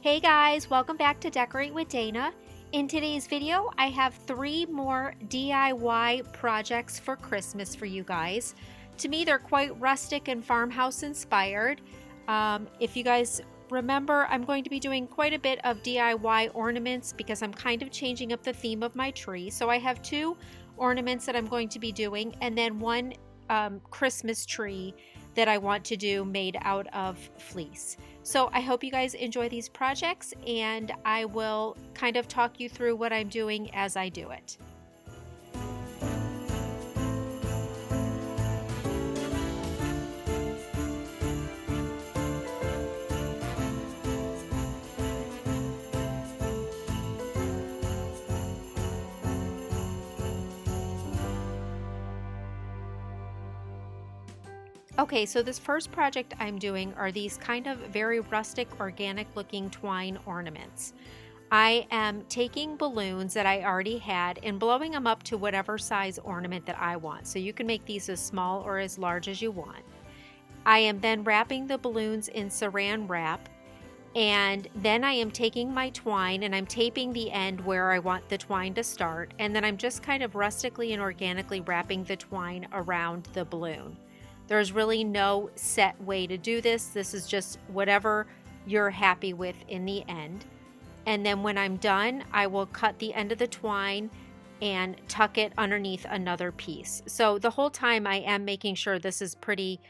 Hey guys, welcome back to Decorate with Dana. In today's video, I have 3 more DIY projects for Christmas for you guys. To me, they're quite rustic and farmhouse inspired. If you guys remember, I'm going to be doing quite a bit of DIY ornaments because I'm kind of changing up the theme of my tree. So I have 2 ornaments that I'm going to be doing, and then one Christmas tree that I want to do made out of fleece. So I hope you guys enjoy these projects, and I will kind of talk you through what I'm doing as I do it. Okay, so this first project I'm doing are these kind of very rustic, organic looking twine ornaments. I am taking balloons that I already had and blowing them up to whatever size ornament that I want. So you can make these as small or as large as you want. I am then wrapping the balloons in saran wrap, and then I am taking my twine and I'm taping the end where I want the twine to start, and then I'm just kind of rustically and organically wrapping the twine around the balloon. There's really no set way to do this. This is just whatever you're happy with in the end. And then when I'm done, I will cut the end of the twine and tuck it underneath another piece. So the whole time I am making sure this is pretty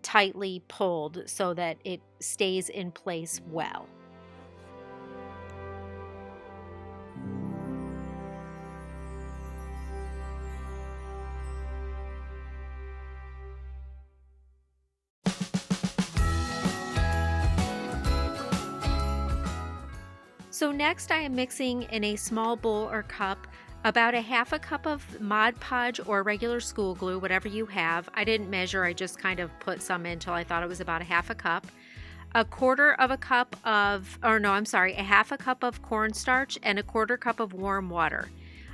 tightly pulled so that it stays in place well. So next I am mixing in a small bowl or cup about a half a cup of Mod Podge or regular school glue, whatever you have. I didn't measure, I just kind of put some in until I thought it was about a half a cup. A half a cup of cornstarch and a quarter cup of warm water.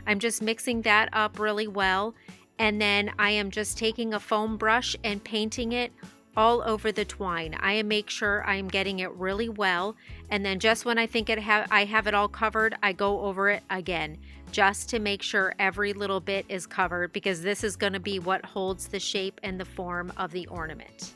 I'm just mixing that up really well, and then I am just taking a foam brush and painting it all over the twine. I make sure I'm getting it really well, and then just when I think I have it all covered, I go over it again just to make sure every little bit is covered, because this is going to be what holds the shape and the form of the ornament.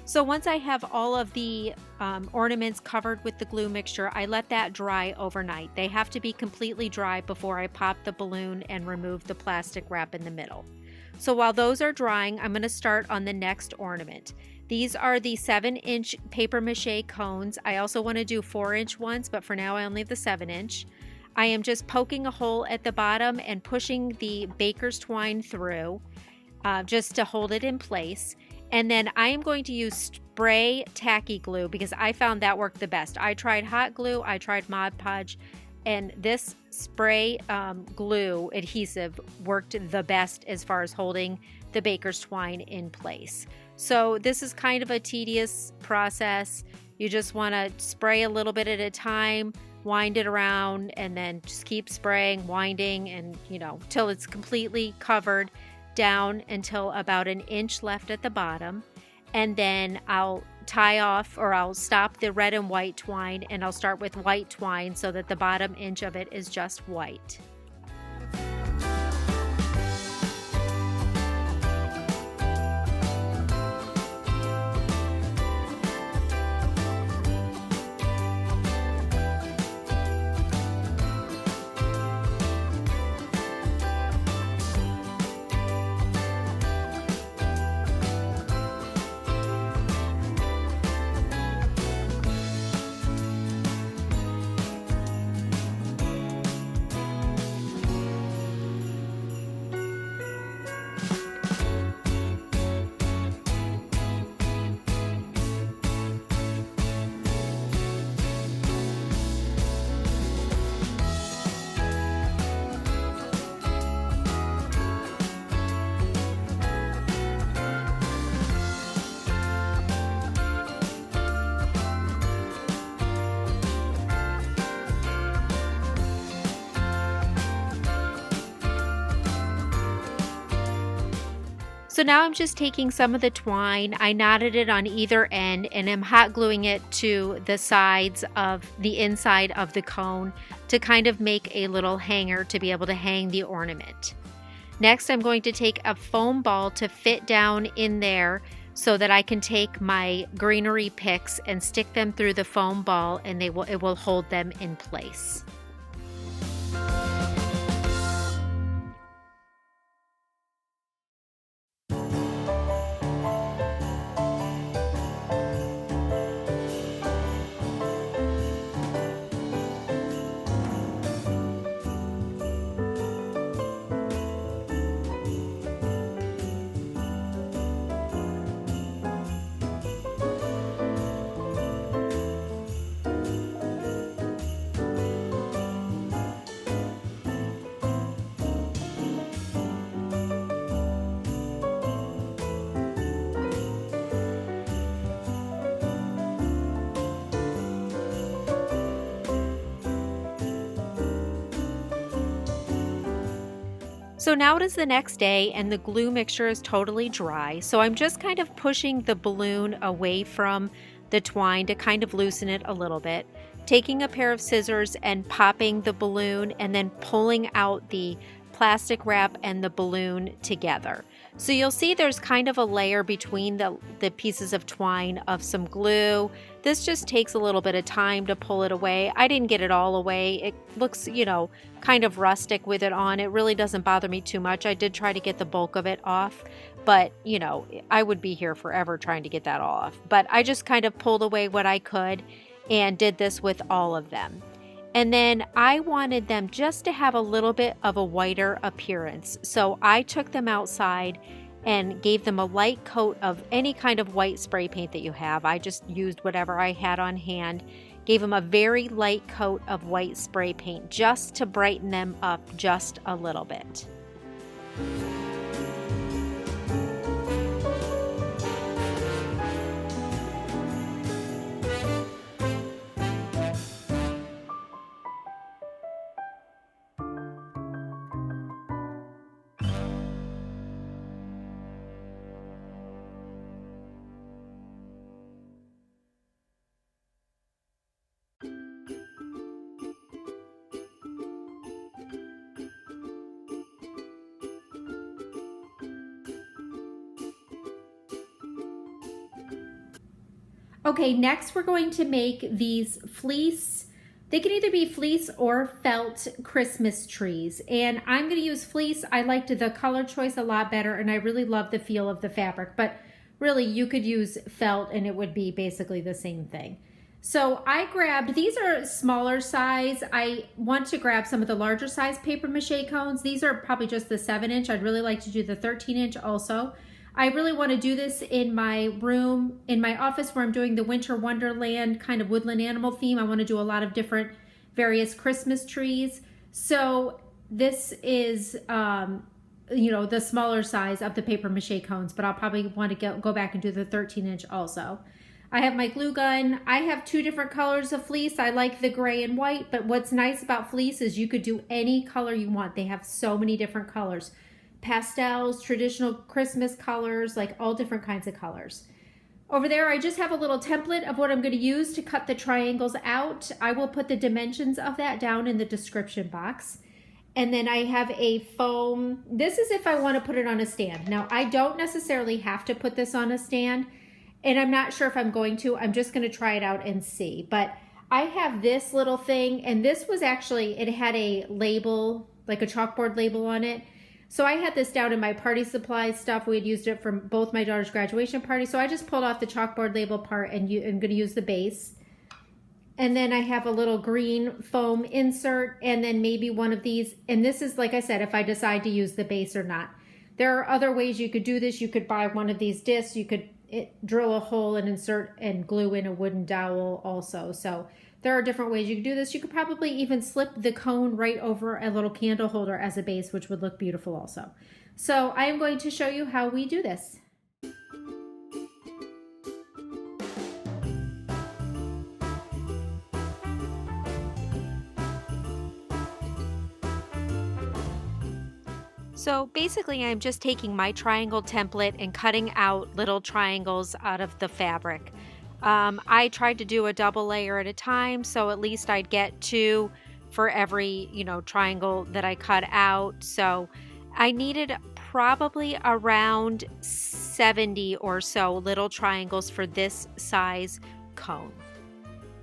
So once I have all of the ornaments covered with the glue mixture, I let that dry overnight. They have to be completely dry before I pop the balloon and remove the plastic wrap in the middle. So while those are drying, I'm going to start on the next ornament. These are the 7-inch paper mache cones. I also want to do 4-inch ones, but for now I only have the 7-inch. I am just poking a hole at the bottom and pushing the baker's twine through just to hold it in place. And then I am going to use spray tacky glue because I found that worked the best. I tried hot glue, I tried Mod Podge, and this spray glue adhesive worked the best as far as holding the baker's twine in place. So this is kind of a tedious process. You just want to spray a little bit at a time, wind it around, and then just keep spraying, winding, and till it's completely covered down until about 1 inch left at the bottom. And then I'll tie off, or I'll stop the red and white twine, and I'll start with white twine so that the bottom inch of it is just white. So now I'm just taking some of the twine, I knotted it on either end, and I'm hot gluing it to the sides of the inside of the cone to kind of make a little hanger to be able to hang the ornament. Next, I'm going to take a foam ball to fit down in there so that I can take my greenery picks and stick them through the foam ball, and it will hold them in place. So now it is the next day and the glue mixture is totally dry. So I'm just kind of pushing the balloon away from the twine to kind of loosen it a little bit, taking a pair of scissors and popping the balloon and then pulling out the plastic wrap and the balloon together. So you'll see there's kind of a layer between the pieces of twine of some glue. This just takes a little bit of time to pull it away. I didn't get it all away. It looks, kind of rustic with it on. It really doesn't bother me too much. I did try to get the bulk of it off, but I would be here forever trying to get that all off. But I just kind of pulled away what I could and did this with all of them. And then I wanted them just to have a little bit of a whiter appearance. So I took them outside and gave them a light coat of any kind of white spray paint that you have. I just used whatever I had on hand. Gave them a very light coat of white spray paint just to brighten them up just a little bit. Okay, next we're going to make these fleece. They can either be fleece or felt Christmas trees. And I'm going to use fleece. I liked the color choice a lot better and I really love the feel of the fabric. But really you could use felt and it would be basically the same thing. So I grabbed, these are smaller size. I want to grab some of the larger size paper mache cones. These are probably just the 7-inch. I'd really like to do the 13-inch also. I really want to do this in my room, in my office where I'm doing the Winter Wonderland kind of woodland animal theme. I want to do a lot of different various Christmas trees. So this is, the smaller size of the paper mache cones, but I'll probably want to go back and do the 13-inch also. I have my glue gun. I have 2 different colors of fleece. I like the gray and white, but what's nice about fleece is you could do any color you want. They have so many different colors. Pastels, traditional Christmas colors, like all different kinds of colors. Over there, I just have a little template of what I'm going to use to cut the triangles out. I will put the dimensions of that down in the description box. And then I have a foam. This is if I want to put it on a stand. Now, I don't necessarily have to put this on a stand, and I'm not sure if I'm going to. I'm just going to try it out and see. But I have this little thing, and this was actually, it had a label, like a chalkboard label on it. So I had this down in my party supply stuff. We had used it for both my daughter's graduation party. So I just pulled off the chalkboard label part and I'm going to use the base. And then I have a little green foam insert and then maybe one of these. And this is, like I said, if I decide to use the base or not. There are other ways you could do this. You could buy one of these discs. You could drill a hole and insert and glue in a wooden dowel also. So there are different ways you could do this. You could probably even slip the cone right over a little candle holder as a base, which would look beautiful also. So I am going to show you how we do this. So basically I'm just taking my triangle template and cutting out little triangles out of the fabric. I tried to do a double layer at a time, so at least I'd get 2 for every, triangle that I cut out. So I needed probably around 70 or so little triangles for this size cone.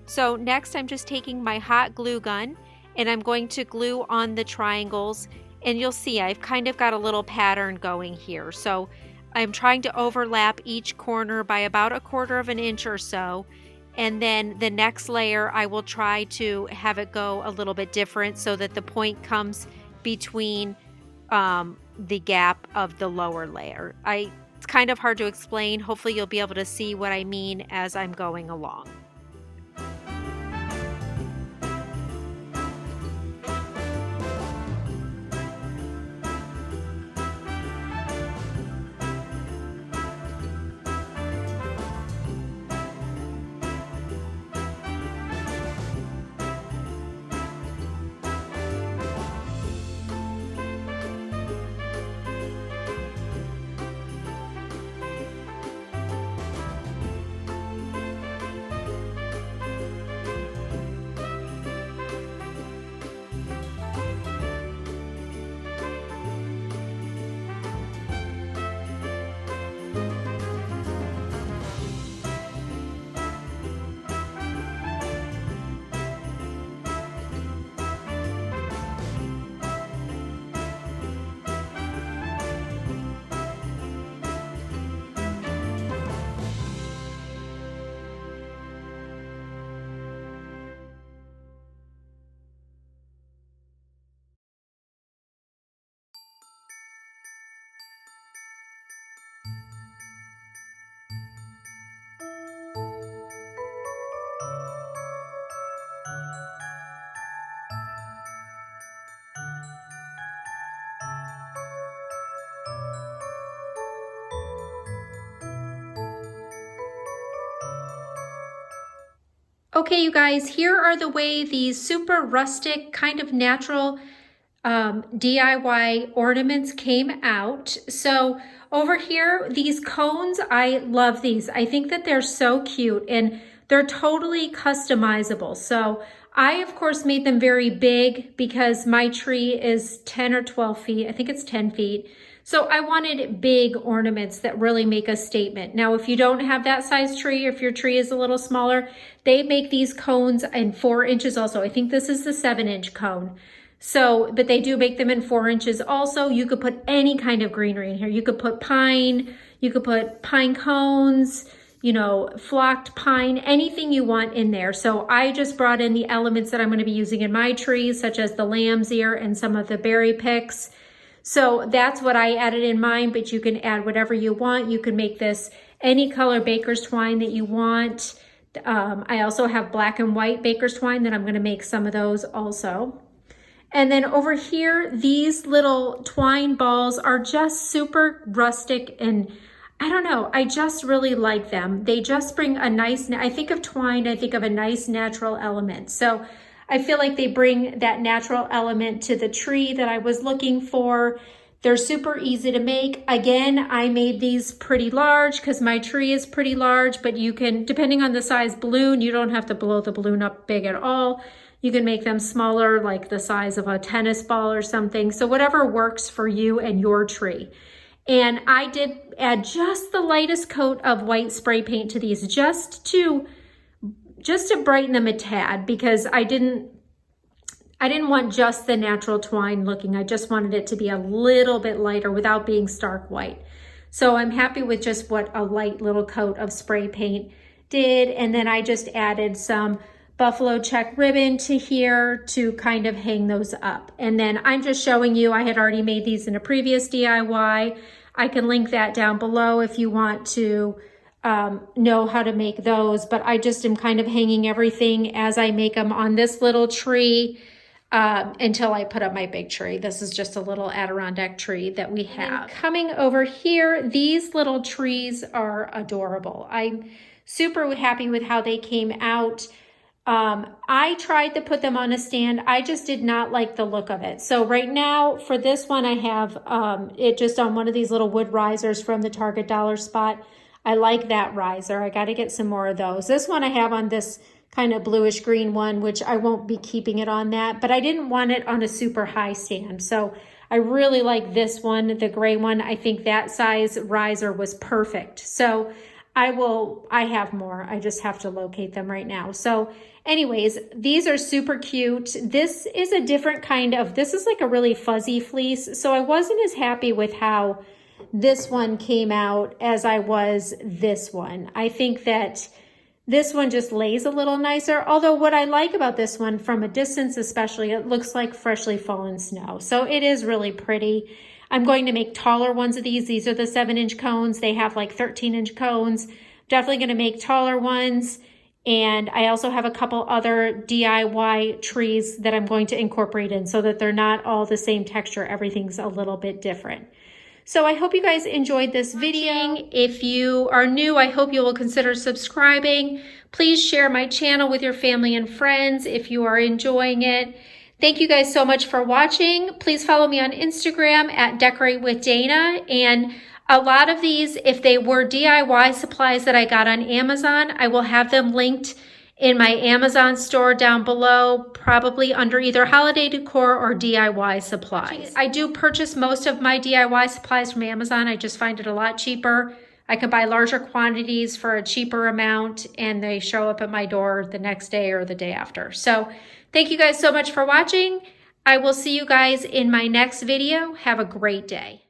So next I'm just taking my hot glue gun and I'm going to glue on the triangles, and you'll see I've kind of got a little pattern going here. So I'm trying to overlap each corner by about 1/4 of an inch or so, and then the next layer I will try to have it go a little bit different so that the point comes between the gap of the lower layer. It's kind of hard to explain. Hopefully you'll be able to see what I mean as I'm going along. Okay, you guys, here are the way these super rustic, kind of natural DIY ornaments came out. So over here, these cones, I love these. I think that they're so cute and they're totally customizable. So I, of course, made them very big because my tree is 10 or 12 feet. I think it's 10 feet. So I wanted big ornaments that really make a statement. Now, if you don't have that size tree, or if your tree is a little smaller, they make these cones in 4 inches also. I think this is the 7-inch cone. So, but they do make them in 4 inches also. You could put any kind of greenery in here. You could put pine, you could put pine cones, flocked pine, anything you want in there. So I just brought in the elements that I'm going to be using in my trees, such as the lamb's ear and some of the berry picks. So that's what I added in mine, but you can add whatever you want. You can make this any color baker's twine that you want. I also have black and white baker's twine that I'm going to make some of those also. And then over here, these little twine balls are just super rustic, and I don't know, I just really like them. They just bring a nice, I think of twine, I think of a nice natural element. So I feel like they bring that natural element to the tree that I was looking for. They're super easy to make. Again, I made these pretty large because my tree is pretty large, but you can, depending on the size balloon, you don't have to blow the balloon up big at all. You can make them smaller, like the size of a tennis ball or something. So whatever works for you and your tree. And I did add just the lightest coat of white spray paint to these just to brighten them a tad, because I didn't want just the natural twine looking. I just wanted it to be a little bit lighter without being stark white. So I'm happy with just what a light little coat of spray paint did. And then I just added some buffalo check ribbon to here to kind of hang those up. And then I'm just showing you, I had already made these in a previous DIY. I can link that down below if you want to know how to make those, but I just am kind of hanging everything as I make them on this little tree until I put up my big tree. This is just a little Adirondack tree that we have. And coming over here, these little trees are adorable. I'm super happy with how they came out. I tried to put them on a stand. I just did not like the look of it. So right now for this one, I have it just on one of these little wood risers from the Target Dollar Spot. I like that riser. I got to get some more of those. This one I have on this kind of bluish green one, which I won't be keeping it on that, but I didn't want it on a super high stand. So I really like this one, the gray one. I think that size riser was perfect. So I have more. I just have to locate them right now. So anyways, these are super cute. This is a different kind of, this is like a really fuzzy fleece. So I wasn't as happy with how this one came out as I was this one. I think that this one just lays a little nicer. Although what I like about this one from a distance especially, it looks like freshly fallen snow. So it is really pretty. I'm going to make taller ones of these. These are the 7-inch cones. They have like 13-inch cones. Definitely going to make taller ones. And I also have a couple other DIY trees that I'm going to incorporate in so that they're not all the same texture. Everything's a little bit different. So I hope you guys enjoyed this video. If you are new, I hope you will consider subscribing. Please share my channel with your family and friends if you are enjoying it. Thank you guys so much for watching. Please follow me on Instagram at decoratewithdana. And a lot of these, if they were DIY supplies that I got on Amazon, I will have them linked in my Amazon store down below, probably under either holiday decor or DIY supplies. I do purchase most of my DIY supplies from Amazon. I just find it a lot cheaper. I can buy larger quantities for a cheaper amount and they show up at my door the next day or the day after. So thank you guys so much for watching. I will see you guys in my next video. Have a great day.